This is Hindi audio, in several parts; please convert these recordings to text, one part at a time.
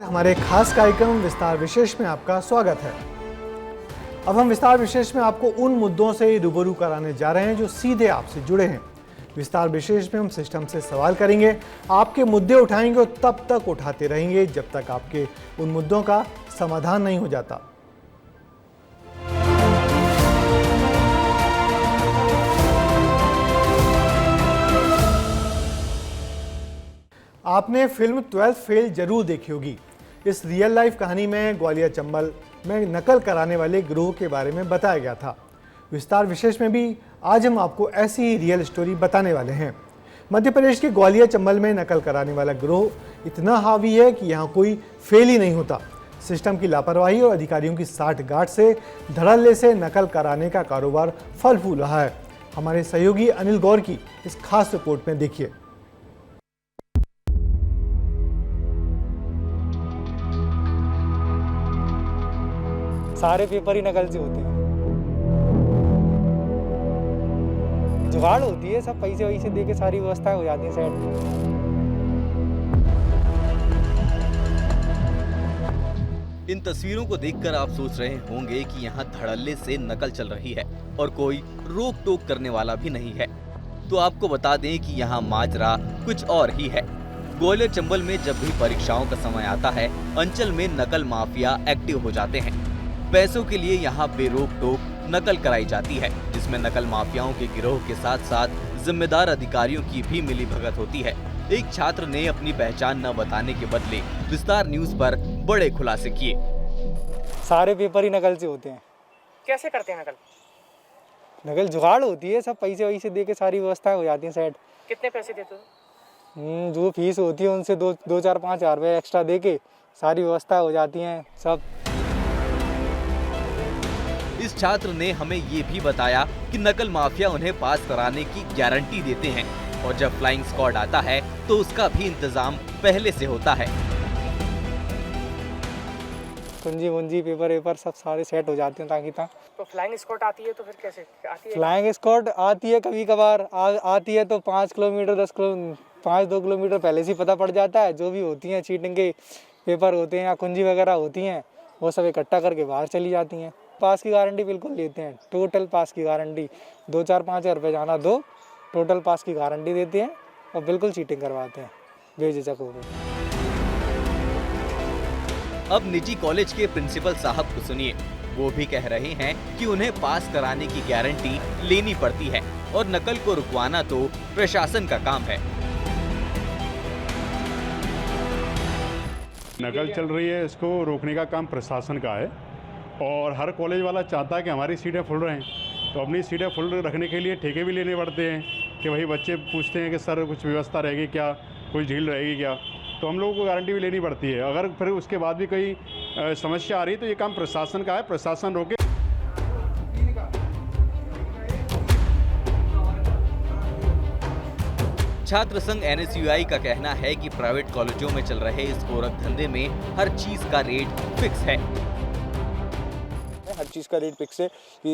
हमारे खास कार्यक्रम विस्तार विशेष में आपका स्वागत है। अब हम विस्तार विशेष में आपको उन मुद्दों से रूबरू कराने जा रहे हैं जो सीधे आपसे जुड़े हैं। विस्तार विशेष में हम सिस्टम से सवाल करेंगे, आपके मुद्दे उठाएंगे और तब तक उठाते रहेंगे जब तक आपके उन मुद्दों का समाधान नहीं हो जाता। आपने फिल्म 12th फेल जरूर देखी होगी। इस रियल लाइफ कहानी में ग्वालियर चंबल में नकल कराने वाले गिरोह के बारे में बताया गया था। विस्तार विशेष में भी आज हम आपको ऐसी ही रियल स्टोरी बताने वाले हैं। मध्य प्रदेश के ग्वालियर चंबल में नकल कराने वाला गिरोह इतना हावी है कि यहाँ कोई फेल ही नहीं होता। सिस्टम की लापरवाही और अधिकारियों की साठगांठ से धड़ल्ले से नकल कराने का कारोबार फल फूल रहा है। हमारे सहयोगी अनिल गौर की इस खास रिपोर्ट में देखिए। सारे पेपर ही नकल से होते हैं। जुगाड़ होती है, सब पैसे वैसे दे के सारी व्यवस्था हो जाती है सेट। इन तस्वीरों को देखकर आप सोच रहे होंगे कि यहाँ धड़ल्ले से नकल चल रही है और कोई रोक टोक करने वाला भी नहीं है। तो आपको बता दें कि यहाँ माजरा कुछ और ही है। ग्वालियर चंबल में जब भी परीक्षाओं का समय आता है, अंचल में नकल माफिया एक्टिव हो जाते हैं। पैसों के लिए यहाँ बेरोक टोक नकल कराई जाती है, जिसमें नकल माफियाओं के गिरोह के साथ साथ जिम्मेदार अधिकारियों की भी मिलीभगत होती है। एक छात्र ने अपनी पहचान न बताने के बदले विस्तार न्यूज पर बड़े खुलासे किए। सारे पेपर ही नकल से होते हैं। कैसे करते हैं नकल? नकल जुगाड़ होती है, सब पैसे वैसे दे के सारी व्यवस्था हो जाती है सेट। कितने पैसे देते हो? जो फीस होती है उनसे दो चार 5 हज़ार रुपये एक्स्ट्रा दे के सारी व्यवस्था हो जाती है सब। इस छात्र ने हमें ये भी बताया कि नकल माफिया उन्हें पास कराने की गारंटी देते हैं और जब फ्लाइंग स्क्वाड आता है तो उसका भी इंतजाम पहले से होता है। कुंजी वंजी पेपर सब सारे सेट हो जाते हैं ताकि तो फ्लाइंग स्क्वाड आती है तो फिर कैसे आती है? फ्लाइंग स्क्वाड आती है कभी कभार आती है तो 5 किलोमीटर 2 किलोमीटर पहले से पता पड़ जाता है। जो भी होती हैं चीटिंग के पेपर होते हैं या कुंजी वगैरह होती हैं, वो सब इकट्ठा करके बाहर चली जाती हैं। पास की गारंटी बिल्कुल लेते हैं, टोटल पास की गारंटी 2-4-5 हज़ार रुपये जाना दो, टोटल पास की गारंटी देते हैं और बिल्कुल चीटिंग करवाते हैं बेझिझक होकर। अब निजी कॉलेज के प्रिंसिपल साहब को सुनिए। वो भी कह रहे हैं कि उन्हें पास कराने की गारंटी लेनी पड़ती है और नकल को रुकवाना तो प्रशासन का काम है। नकल चल रही है, इसको रोकने का काम प्रशासन का है और हर कॉलेज वाला चाहता है कि हमारी सीटें फुल रहें, तो अपनी सीटें फुल रखने के लिए ठेके भी लेने पड़ते हैं कि वही बच्चे पूछते हैं कि सर कुछ व्यवस्था रहेगी क्या, कुछ ढील रहेगी क्या, तो हम लोगों को गारंटी भी लेनी पड़ती है। अगर फिर उसके बाद भी कोई समस्या आ रही है तो ये काम प्रशासन का है, प्रशासन रोके। छात्र संघ NSUI का कहना है कि प्राइवेट कॉलेजों में चल रहे इस गोरख धंधे में हर चीज का रेट फिक्स है। हर चीज़ का रेट फिक्स है कि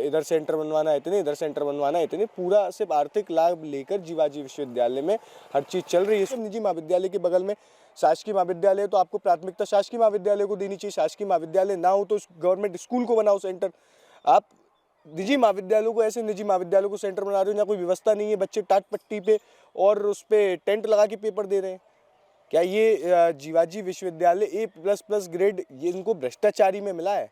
इधर सेंटर बनवाना है इतने, इधर सेंटर बनवाना है इतने। पूरा सिर्फ आर्थिक लाभ लेकर जीवाजी विश्वविद्यालय में हर चीज़ चल रही है। निजी महाविद्यालय के बगल में शासकीय महाविद्यालय, तो आपको प्राथमिकता शासकीय महाविद्यालय को देनी चाहिए। शासकीय महाविद्यालय ना हो तो गवर्नमेंट स्कूल को बनाओ सेंटर। आप निजी महाविद्यालयों को, ऐसे निजी महाविद्यालयों को सेंटर बना रहे हो जहाँ कोई व्यवस्था नहीं है, बच्चे टाट पट्टी पे और उस पर टेंट लगा के पेपर दे रहे हैं। क्या ये जीवाजी विश्वविद्यालय A++ ग्रेड ये इनको भ्रष्टाचारी में मिला है?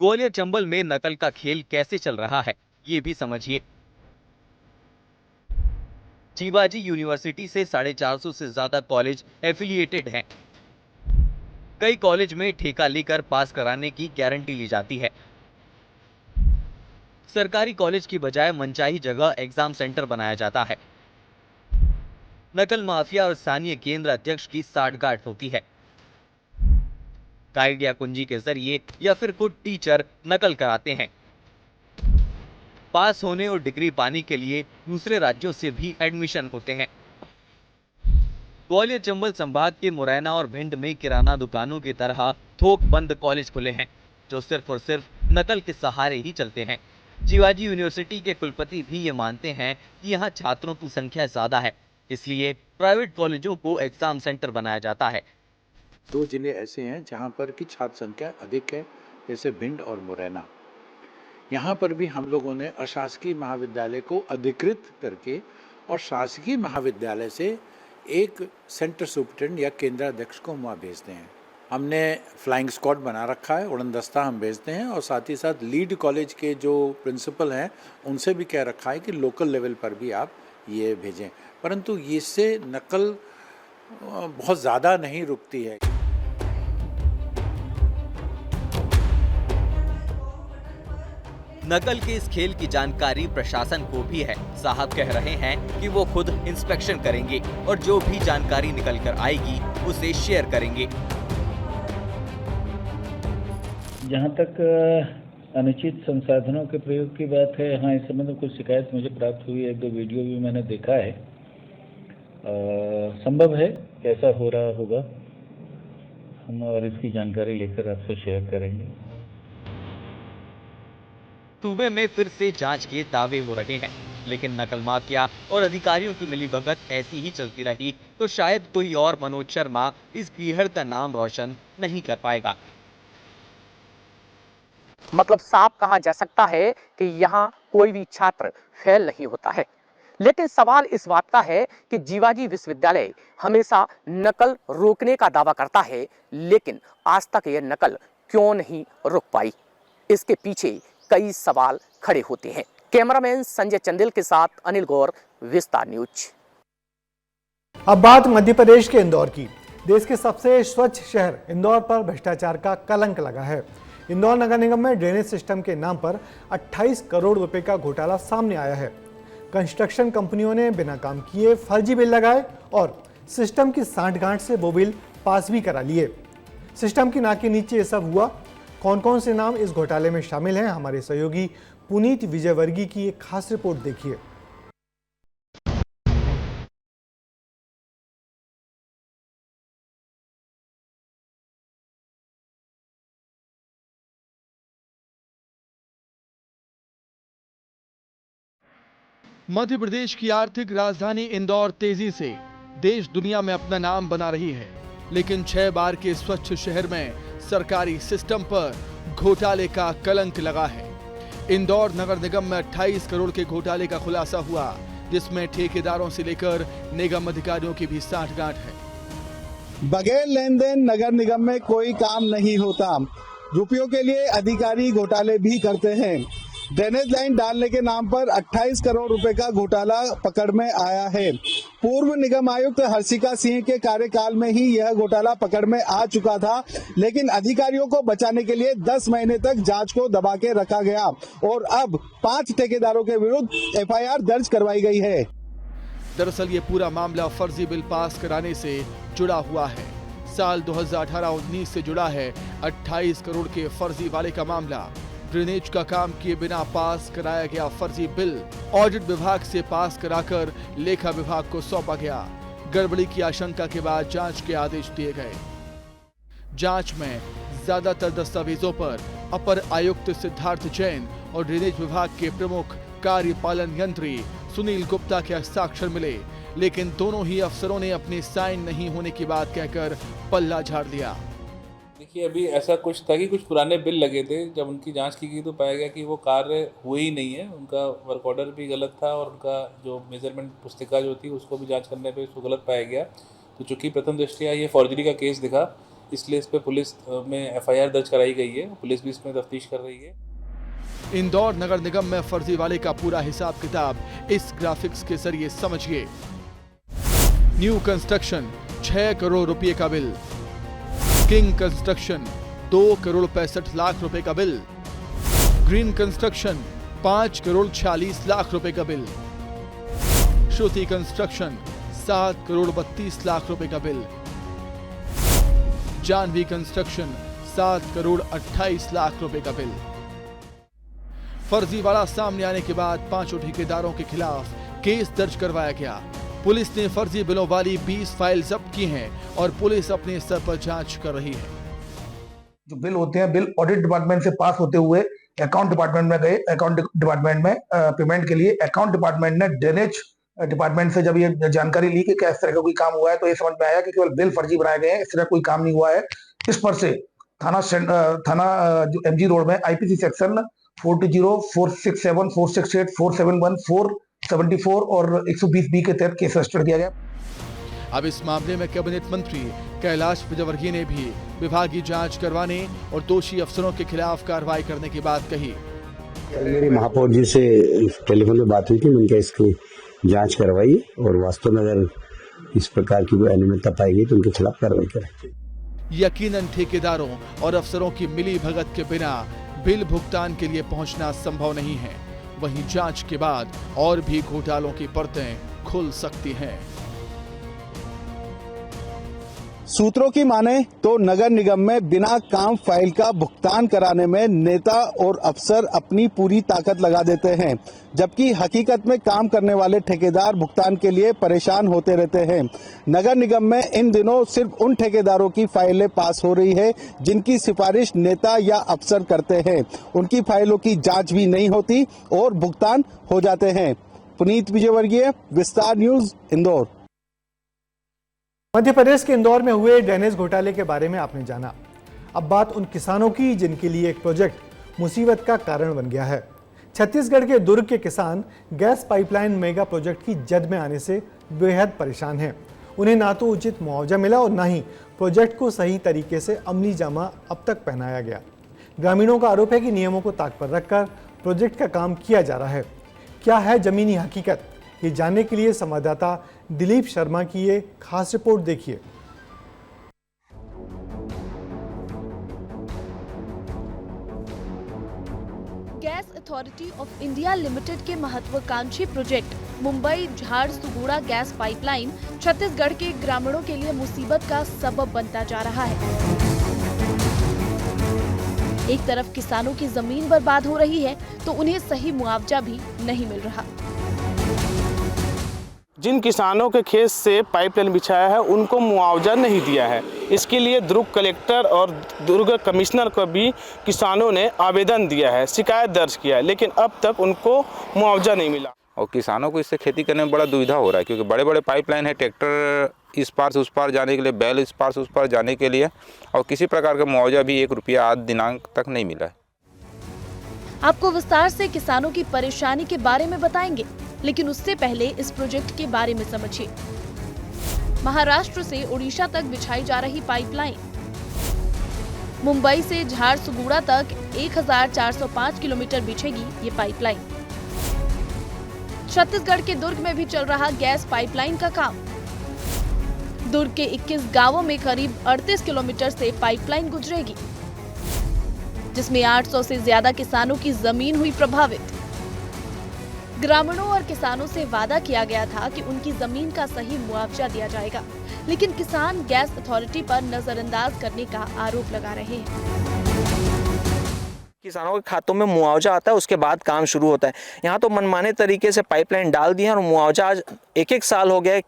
ग्वालियर चंबल में नकल का खेल कैसे चल रहा है, ये भी समझिए। जीवाजी यूनिवर्सिटी से 450 से ज्यादा कॉलेज एफिलिएटेड हैं। कई कॉलेज में ठेका लेकर पास कराने की गारंटी ली जाती है। सरकारी कॉलेज की बजाय मनचाही जगह एग्जाम सेंटर बनाया जाता है। नकल माफिया और स्थानीय केंद्र अध्यक्ष की साठगांठ होती है। गाइड या कुंजी के जरिए या फिर खुद टीचर नकल कराते हैं। पास होने और डिग्री पाने के लिए दूसरे राज्यों से भी एडमिशन होते हैं। ग्वालियर चंबल संभाग के मुरैना और भिंड में किराना दुकानों की तरह थोक बंद कॉलेज खुले हैं, जो सिर्फ और सिर्फ नकल के सहारे ही चलते हैं। जीवाजी यूनिवर्सिटी के कुलपति भी ये मानते हैं कि यहाँ छात्रों की संख्या ज्यादा है, इसलिए प्राइवेट कॉलेजों को एग्जाम सेंटर बनाया जाता है। 2 जिले ऐसे हैं जहाँ पर की छात्र संख्या अधिक है, जैसे भिंड और मुरैना। यहाँ पर भी हम लोगों ने अशासकीय महाविद्यालय को अधिकृत करके और शासकीय महाविद्यालय से एक सेंटर सुपरिटेंडेंट या केंद्राध्यक्ष को वहाँ भेजते हैं। हमने फ्लाइंग स्क्वाड बना रखा है, उड़न दस्ता हम भेजते हैं और साथ ही साथ लीड कॉलेज के जो प्रिंसिपल हैं उनसे भी कह रखा है कि लोकल लेवल पर भी आप ये भेजें, परंतु इससे नकल बहुत ज़्यादा नहीं रुकती है। नकल के इस खेल की जानकारी प्रशासन को भी है। साहब कह रहे हैं कि वो खुद इंस्पेक्शन करेंगे और जो भी जानकारी निकल कर आएगी उसे शेयर करेंगे। जहाँ तक अनुचित संसाधनों के प्रयोग की बात है, हाँ, इस संबंध में कुछ शिकायत मुझे प्राप्त हुई है, 1-2 वीडियो भी मैंने देखा है। संभव है कैसा हो रहा होगा, हम और इसकी जानकारी लेकर आपसे शेयर करेंगे। सूबे में फिर से जांच के दावे हो रहे हैं, लेकिन नकल माफिया और अधिकारियों की मिलीभगत ऐसी ही चलती रही तो शायद कोई और मनोज शर्मा इस बीहड़ का नाम रोशन नहीं कर पाएगा। मतलब साफ कहा जा सकता है कि यहाँ कोई भी छात्र फेल नहीं होता है, लेकिन सवाल इस बात का है कि जीवाजी विश्वविद्यालय हमेशा नकल रोकने का दावा करता है, लेकिन आज तक यह नकल क्यों नहीं रुक पाई? इसके पीछे कई सवाल खड़े होते हैं। कैमरामैन संजय चंदेल के साथ अनिल गौर, विस्तार न्यूज। अब बात मध्य प्रदेश के इंदौर की। देश के सबसे स्वच्छ शहर इंदौर पर भ्रष्टाचार का कलंक लगा है। इंदौर नगर निगम में ड्रेनेज सिस्टम के नाम पर 28 करोड़ रुपए का घोटाला सामने आया है। कंस्ट्रक्शन कंपनियों ने बिना काम किए फर्जी बिल लगाए और सिस्टम की सांठगांठ से वो बिल पास भी करा लिए। सिस्टम की नाक के नीचे ये सब हुआ। कौन कौन से नाम इस घोटाले में शामिल हैं, हमारे सहयोगी पुनीत विजयवर्गीय की एक खास रिपोर्ट देखिए। मध्य प्रदेश की आर्थिक राजधानी इंदौर तेजी से देश दुनिया में अपना नाम बना रही है, लेकिन 6 बार के स्वच्छ शहर में सरकारी सिस्टम पर घोटाले का कलंक लगा है। इंदौर नगर निगम में 28 करोड़ के घोटाले का खुलासा हुआ, जिसमें ठेकेदारों से लेकर निगम अधिकारियों की भी सांठगांठ है। बगैर लेन देन नगर निगम में कोई काम नहीं होता। रुपयों के लिए अधिकारी घोटाले भी करते हैं। ड्रेनेज लाइन डालने के नाम पर 28 करोड़ रुपए का घोटाला पकड़ में आया है। पूर्व निगम आयुक्त हर्षिका सिंह के कार्यकाल में ही यह घोटाला पकड़ में आ चुका था, लेकिन अधिकारियों को बचाने के लिए 10 महीने तक जांच को दबा के रखा गया और अब 5 ठेकेदारों के विरुद्ध एफआईआर दर्ज करवाई गई है। दरअसल ये पूरा मामला फर्जी बिल पास कराने से जुड़ा हुआ है। साल 2018-19 से जुड़ा है 28 करोड़ के फर्जी वाले का मामला। ड्रेनेज का काम किए बिना पास कराया गया फर्जी बिल ऑडिट विभाग से पास कराकर लेखा विभाग को सौंपा गया। गड़बड़ी की आशंका के बाद जांच के आदेश दिए गए। जांच में ज्यादातर दस्तावेजों पर अपर आयुक्त सिद्धार्थ जैन और ड्रेनेज विभाग के प्रमुख कार्यपालन यंत्री सुनील गुप्ता के हस्ताक्षर मिले, लेकिन दोनों ही अफसरों ने अपने साइन नहीं होने की बात कहकर पल्ला झाड़ दिया। देखिए, अभी ऐसा कुछ था कि कुछ पुराने बिल लगे थे। जब उनकी जांच की गई तो पाया गया कि वो कार्य हुए ही नहीं है। उनका वर्क ऑर्डर भी गलत था और उनका जो मेजरमेंट पुस्तिका जो थी उसको भी जांच करने पे उसको गलत पाया गया। तो चूंकि प्रथम दृष्टया ये फॉर्जरी का केस दिखा, इसलिए इस पर पुलिस में एफआईआर दर्ज कराई गई है। पुलिस भी इसमें तफ्तीश कर रही है। इंदौर नगर निगम में फर्जी वाले का पूरा हिसाब किताब इस ग्राफिक्स के जरिए समझिए। न्यू कंस्ट्रक्शन 6 करोड़ रुपए का bill, king construction 2 crore 65 lakh रुपए का bill, green construction 5 crore 46 lakh रुपए का बिल, श्रुति कंस्ट्रक्शन 7 करोड़ 32 लाख रुपए का बिल, जानवी कंस्ट्रक्शन 7 करोड़ 28 लाख रुपए का बिल। फर्जीवाड़ा सामने आने के बाद 5 ठेकेदारों के खिलाफ केस दर्ज करवाया गया। पुलिस ने फर्जी बिलों वाली 20 फाइल जब्त की हैं और पुलिस अपने स्तर पर जांच कर रही है। जो बिल होते हैं, बिल ऑडिट डिपार्टमेंट से पास होते हुए अकाउंट डिपार्टमेंट में गए। अकाउंट डिपार्टमेंट में पेमेंट के लिए अकाउंट डिपार्टमेंट ने ड्रेनेज डिपार्टमेंट से जब ये जानकारी ली कि क्या इस तरह का कोई काम हुआ है, तो ये समझ में आया कि केवल बिल फर्जी बनाए गए हैं, इस तरह कोई काम नहीं हुआ है। इस पर से थाना जो MG रोड में IPC सेक्शन 420, 467, 468, 471, 474 और 120B के तहत केस रजिस्टर किया गया। अब इस मामले में कैबिनेट मंत्री कैलाश विजयवर्गीय ने भी विभागीय जांच करवाने और दोषी अफसरों के खिलाफ कार्रवाई करने की बात कही। मेरी महापौर जी से टेलीफोन पे बात हुई थी, उनके इसकी जांच करवाई और वास्तव में अगर इस प्रकार की कोई अनियमितता पाई गई तो उनके खिलाफ कार्रवाई करें। यकीनन ठेकेदारों और अफसरों की मिली भगत के बिना बिल भुगतान के लिए पहुंचना संभव नहीं है। वहीं जांच के बाद और भी घोटालों की परतें खुल सकती हैं। सूत्रों की माने तो नगर निगम में बिना काम फाइल का भुगतान कराने में नेता और अफसर अपनी पूरी ताकत लगा देते हैं, जबकि हकीकत में काम करने वाले ठेकेदार भुगतान के लिए परेशान होते रहते हैं। नगर निगम में इन दिनों सिर्फ उन ठेकेदारों की फाइलें पास हो रही है जिनकी सिफारिश नेता या अफसर करते हैं। उनकी फाइलों की जांच भी नहीं होती और भुगतान हो जाते हैं। पुनीत विजयवर्गीय, विस्तार न्यूज, इंदौर। मध्य प्रदेश के इंदौर में हुए ड्रेनेज घोटाले के बारे में आपने जाना। अब बात उन किसानों की जिनके लिए एक प्रोजेक्ट मुसीबत का कारण बन गया है। छत्तीसगढ़ के दुर्ग के किसान गैस पाइपलाइन मेगा प्रोजेक्ट की जद में आने से बेहद परेशान हैं। उन्हें ना तो उचित मुआवजा मिला और ना ही प्रोजेक्ट को सही तरीके से अमली जामा अब तक पहनाया गया। ग्रामीणों का आरोप है कि नियमों को ताक पर रखकर प्रोजेक्ट का काम किया जा रहा है। क्या है जमीनी हकीकत, ये जानने के लिए संवाददाता दिलीप शर्मा की ये खास रिपोर्ट देखिए। Gas authority of India limited के महत्वाकांक्षी project Mumbai Jharsuguda gas pipeline Chhattisgarh के ग्रामीणों के लिए मुसीबत का सबब बनता जा रहा है। एक तरफ किसानों की जमीन बर्बाद हो रही है तो उन्हें सही मुआवजा भी नहीं मिल रहा। जिन किसानों के खेत से पाइपलाइन बिछाया है उनको मुआवजा नहीं दिया है। इसके लिए दुर्ग कलेक्टर और दुर्ग कमिश्नर को भी किसानों ने आवेदन दिया है, शिकायत दर्ज किया है, लेकिन अब तक उनको मुआवजा नहीं मिला। और किसानों को इससे खेती करने में बड़ा दुविधा हो रहा है, क्योंकि बड़े बड़े पाइपलाइन है, ट्रैक्टर इस पार से उस पार जाने के लिए, बैल इस पार से उस पार जाने के लिए, और किसी प्रकार का मुआवजा भी 1 रुपया आज दिनांक तक नहीं मिला है। आपको विस्तार से किसानों की परेशानी के बारे में बताएंगे, लेकिन उससे पहले इस प्रोजेक्ट के बारे में समझिए। महाराष्ट्र से उड़ीसा तक बिछाई जा रही पाइपलाइन मुंबई से झारसुगुड़ा तक 1405 किलोमीटर बिछेगी ये पाइपलाइन। छत्तीसगढ़ के दुर्ग में भी चल रहा गैस पाइपलाइन का काम। दुर्ग के 21 गांवों में करीब 38 किलोमीटर से पाइपलाइन गुजरेगी, जिसमें 800 से ज्यादा किसानों की जमीन हुई प्रभावित। ग्रामीणों और किसानों से वादा किया गया था कि उनकी जमीन का सही मुआवजा दिया जाएगा, लेकिन किसान गैस अथॉरिटी पर नजरअंदाज करने का आरोप लगा रहे हैं। किसानों के खातों में मुआवजा आता है, उसके बाद काम शुरू होता है। यहाँ तो मनमाने तरीके से पाइपलाइन डाल दी है और मुआवजा आज 1 साल हो गया,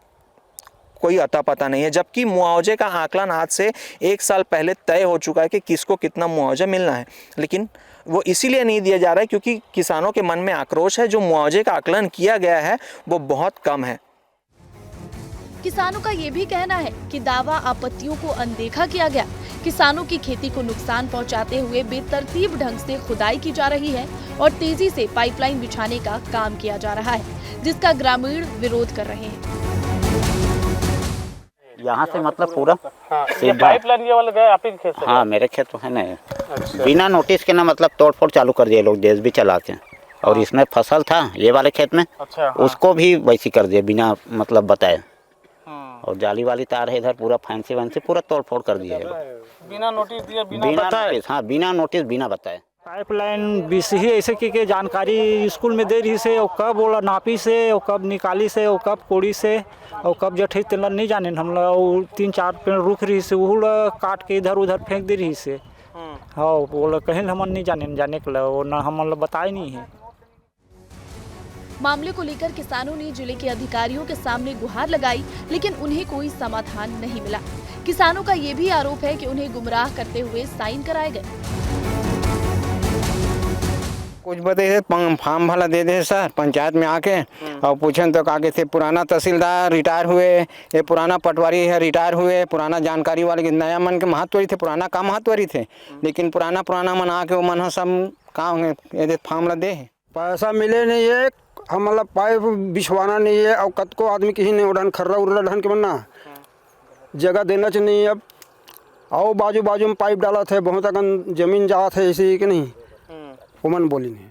कोई अता पता नहीं है, जबकि मुआवजे का आकलन आज से 1 साल पहले तय हो चुका है कि किसको कितना मुआवजा मिलना है, लेकिन वो इसीलिए नहीं दिया जा रहा है क्योंकि किसानों के मन में आक्रोश है। जो मुआवजे का आकलन किया गया है वो बहुत कम है। किसानों का ये भी कहना है कि दावा आपत्तियों को अनदेखा किया गया। किसानों की खेती को नुकसान पहुंचाते हुए बेतरतीब ढंग से खुदाई की जा रही है और तेजी से पाइपलाइन बिछाने का काम किया जा रहा है, जिसका ग्रामीण विरोध कर रहे हैं। यहाँ से मतलब पूरा पाइपलाइन ये वाला गया आपके खेत से? हाँ, मेरे खेत तो है ना। बिना नोटिस के ना मतलब तोड़फोड़ चालू कर दिए लोग, देश भी चला के। और इसमें फसल था ये वाले खेत में, उसको भी वैसी कर दिया बिना मतलब बताए। और जाली वाली तार है इधर, पूरा फैंसी वैंसी पूरा तोड़फोड़ कर दिया है बिना नोटिस दिए, बिना बताए। हाँ, बिना नोटिस बिना बताए। पाइपलाइन बीस ही ऐसे की जानकारी स्कूल में दे रही से, और कब बोला नापी से, और कब निकाली से, और कब कोड़ी से, और कब जठे तेला नहीं जाने हम लोग। 3-4 पेड़ रुक रही से वो काट के इधर उधर फेंक दे रही से। हाँ, बोला कहीं हम नहीं जाने के लिए, वो ना हम बताए नहीं है। मामले को लेकर किसानों ने जिले के अधिकारियों के सामने गुहार लगाई, लेकिन उन्हें कोई समाधान नहीं मिला। किसानों का ये भी आरोप है कि उन्हें गुमराह करते हुए साइन कराए गए। कुछ बताइए फॉर्म भला दे दे सर पंचायत में आके और पूछें तो आगे थे पुराना तहसीलदार रिटायर हुए, ये पुराना पटवारी है रिटायर हुए, पुराना जानकारी वाले के नया मन के महत्वरी थे, पुराना काम महत्वरी थे, लेकिन पुराना मन आके वो मन सब काम ये फॉर्म ला दे। पैसा मिले नहीं है, हम मतलब पाइप बिछवाना नहीं है और कत को आदमी किसी ने उड़ान खर्रा उर्रा ढन के बनना जगह देना चाहिए। अब आओ बाजू में पाइप डाला थे, बहुत अगन जमीन जा थे ऐसे कि नहीं उमन बोली नहीं।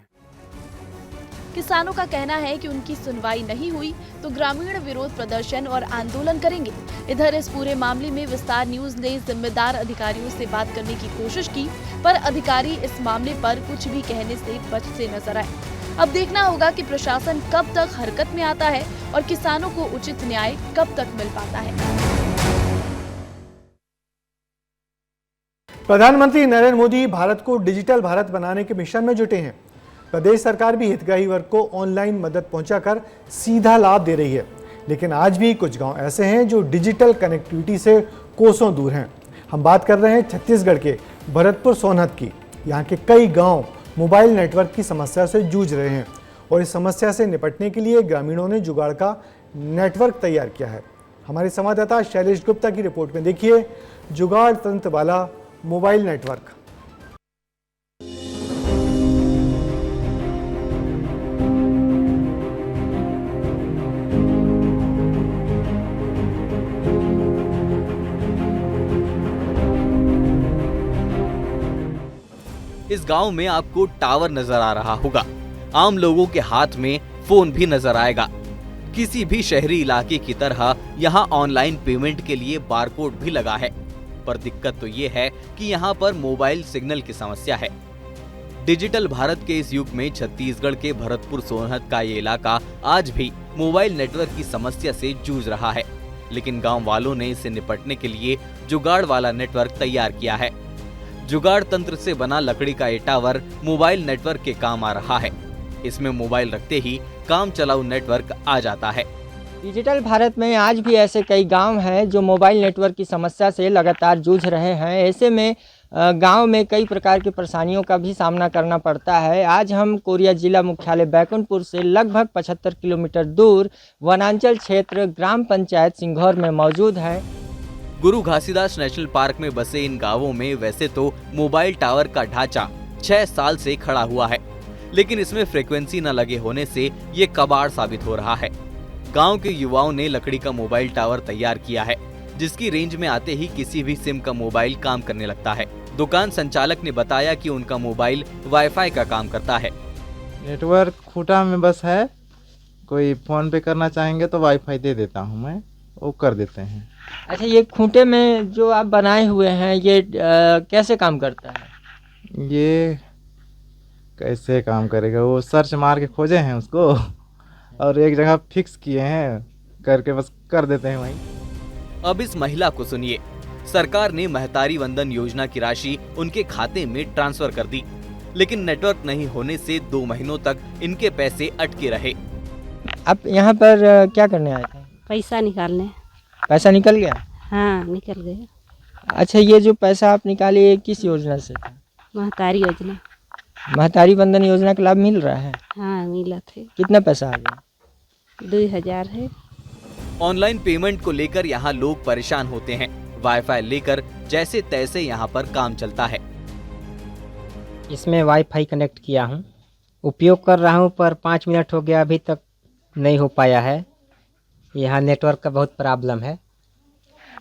किसानों का कहना है कि उनकी सुनवाई नहीं हुई तो ग्रामीण विरोध प्रदर्शन और आंदोलन करेंगे। इधर इस पूरे मामले में विस्तार न्यूज ने जिम्मेदार अधिकारियों से बात करने की कोशिश की, पर अधिकारी इस मामले पर कुछ भी कहने से बचते नजर आए। अब देखना होगा कि प्रशासन कब तक हरकत में आता है और किसानों को उचित न्याय कब तक मिल पाता है। प्रधानमंत्री नरेंद्र मोदी भारत को डिजिटल भारत बनाने के मिशन में जुटे हैं। प्रदेश सरकार भी हितग्राही वर्ग को ऑनलाइन मदद पहुंचाकर सीधा लाभ दे रही है, लेकिन आज भी कुछ गांव ऐसे हैं जो डिजिटल कनेक्टिविटी से कोसों दूर हैं। हम बात कर रहे हैं छत्तीसगढ़ के भरतपुर सोनहत की। यहाँ के कई गांव मोबाइल नेटवर्क की समस्या से जूझ रहे हैं और इस समस्या से निपटने के लिए ग्रामीणों ने जुगाड़ का नेटवर्क तैयार किया है। हमारे संवाददाता शैलेश गुप्ता की रिपोर्ट में देखिए जुगाड़ तंत्र वाला मोबाइल नेटवर्क। इस गांव में आपको टावर नजर आ रहा होगा, आम लोगों के हाथ में फोन भी नजर आएगा। किसी भी शहरी इलाके की तरह यहाँ ऑनलाइन पेमेंट के लिए बारकोड भी लगा है, पर दिक्कत तो ये है कि यहाँ पर मोबाइल सिग्नल की समस्या है। डिजिटल भारत के इस युग में छत्तीसगढ़ के भरतपुर सोनहत का ये इलाका आज भी मोबाइल नेटवर्क की समस्या से जूझ रहा है, लेकिन गांव वालों ने इससे निपटने के लिए जुगाड़ वाला नेटवर्क तैयार किया है। जुगाड़ तंत्र से बना लकड़ी का ये टावर मोबाइल नेटवर्क के काम आ रहा है। इसमें मोबाइल रखते ही काम चलाऊ नेटवर्क आ जाता है। डिजिटल भारत में आज भी ऐसे कई गांव हैं जो मोबाइल नेटवर्क की समस्या से लगातार जूझ रहे हैं। ऐसे में गांव में कई प्रकार की परेशानियों का भी सामना करना पड़ता है। आज हम कोरिया जिला मुख्यालय बैकुंठपुर से लगभग 75 किलोमीटर दूर वनांचल क्षेत्र ग्राम पंचायत सिंघौर में मौजूद है। गुरु घासीदास नेशनल पार्क में बसे इन गांवों में वैसे तो मोबाइल टावर का ढांचा 6 साल से खड़ा हुआ है, लेकिन इसमें फ्रीक्वेंसी न लगे होने से ये कबाड़ साबित हो रहा है। गांव के युवाओं ने लकड़ी का मोबाइल टावर तैयार किया है, जिसकी रेंज में आते ही किसी भी सिम का मोबाइल काम करने लगता है। दुकान संचालक ने बताया कि उनका मोबाइल वाईफाई का काम करता है। नेटवर्क खूटा में बस है, कोई फोन पे करना चाहेंगे तो वाईफाई दे देता हूँ मैं, वो कर देते हैं। अच्छा, ये खूंटे में जो आप बनाए हुए हैं ये कैसे काम करता है? ये कैसे काम करेगा, वो सर्च मार के खोजे हैं उसको और एक जगह फिक्स किए हैं, करके बस कर देते हैं वहीं। अब इस महिला को सुनिए। सरकार ने महतारी वंदन योजना की राशि उनके खाते में ट्रांसफर कर दी, लेकिन नेटवर्क नहीं होने से 2 महीनों तक इनके पैसे अटके रहे। आप यहाँ पर क्या करने आए थे? पैसा निकालने। पैसा निकल गया? हाँ, निकल गया। अच्छा, ये जो पैसा आप निकाले किस योजना से था? महतारी योजना। महतारी वंदन योजना का लाभ मिल रहा है? हाँ, मिला थे। कितना पैसा आ गया? 2000 है। ऑनलाइन पेमेंट को लेकर यहाँ लोग परेशान होते हैं। वाईफाई लेकर जैसे तैसे यहाँ पर काम चलता है। इसमें वाईफाई कनेक्ट किया हूँ, उपयोग कर रहा हूँ, पर 5 मिनट हो गया, अभी तक नहीं हो पाया है। यहाँ नेटवर्क का बहुत प्रॉब्लम है।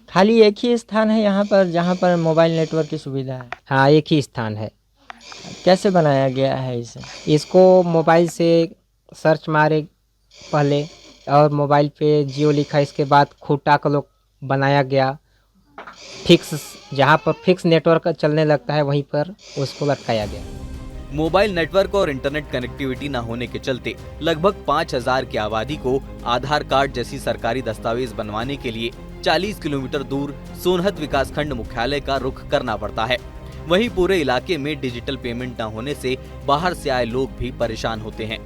खाली एक ही स्थान है यहाँ पर जहाँ पर मोबाइल नेटवर्क की सुविधा है? हाँ, एक ही स्थान है। कैसे बनाया गया है इसे? इसको मोबाइल से सर्च मारे पहले और मोबाइल पे जियो लिखा, इसके बाद खूटा का लोग बनाया गया, फिक्स जहाँ पर फिक्स नेटवर्क चलने लगता है वहीं पर उसको लटकाया गया। मोबाइल नेटवर्क और इंटरनेट कनेक्टिविटी न होने के चलते लगभग 5000 की आबादी को आधार कार्ड जैसी सरकारी दस्तावेज बनवाने के लिए 40 किलोमीटर दूर सोनहत विकासखंड मुख्यालय का रुख करना पड़ता है। वहीं पूरे इलाके में डिजिटल पेमेंट न होने से बाहर से आए लोग भी परेशान होते हैं।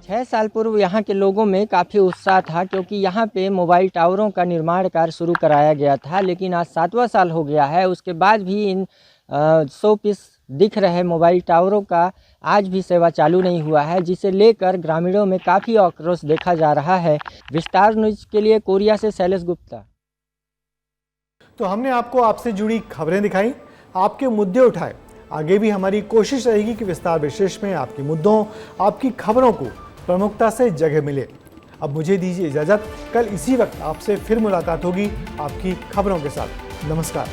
6 साल पूर्व यहाँ के लोगों में काफ़ी उत्साह था, क्योंकि यहाँ पे मोबाइल टावरों का निर्माण कार्य शुरू कराया गया था, लेकिन आज 7वां साल हो गया है। उसके बाद भी इन 100 पीस दिख रहे मोबाइल टावरों का आज भी सेवा चालू नहीं हुआ है, जिसे लेकर ग्रामीणों में काफ़ी आक्रोश देखा जा रहा है। विस्तार न्यूज के लिए कोरिया से शैलेश गुप्ता। तो हमने आपको आपसे जुड़ी खबरें दिखाई, आपके मुद्दे उठाए। आगे भी हमारी कोशिश रहेगी कि विस्तार विशेष में आपके मुद्दों, आपकी खबरों को प्रमुखता से जगह मिले। अब मुझे दीजिए इजाजत, कल इसी वक्त आपसे फिर मुलाकात होगी आपकी खबरों के साथ। नमस्कार।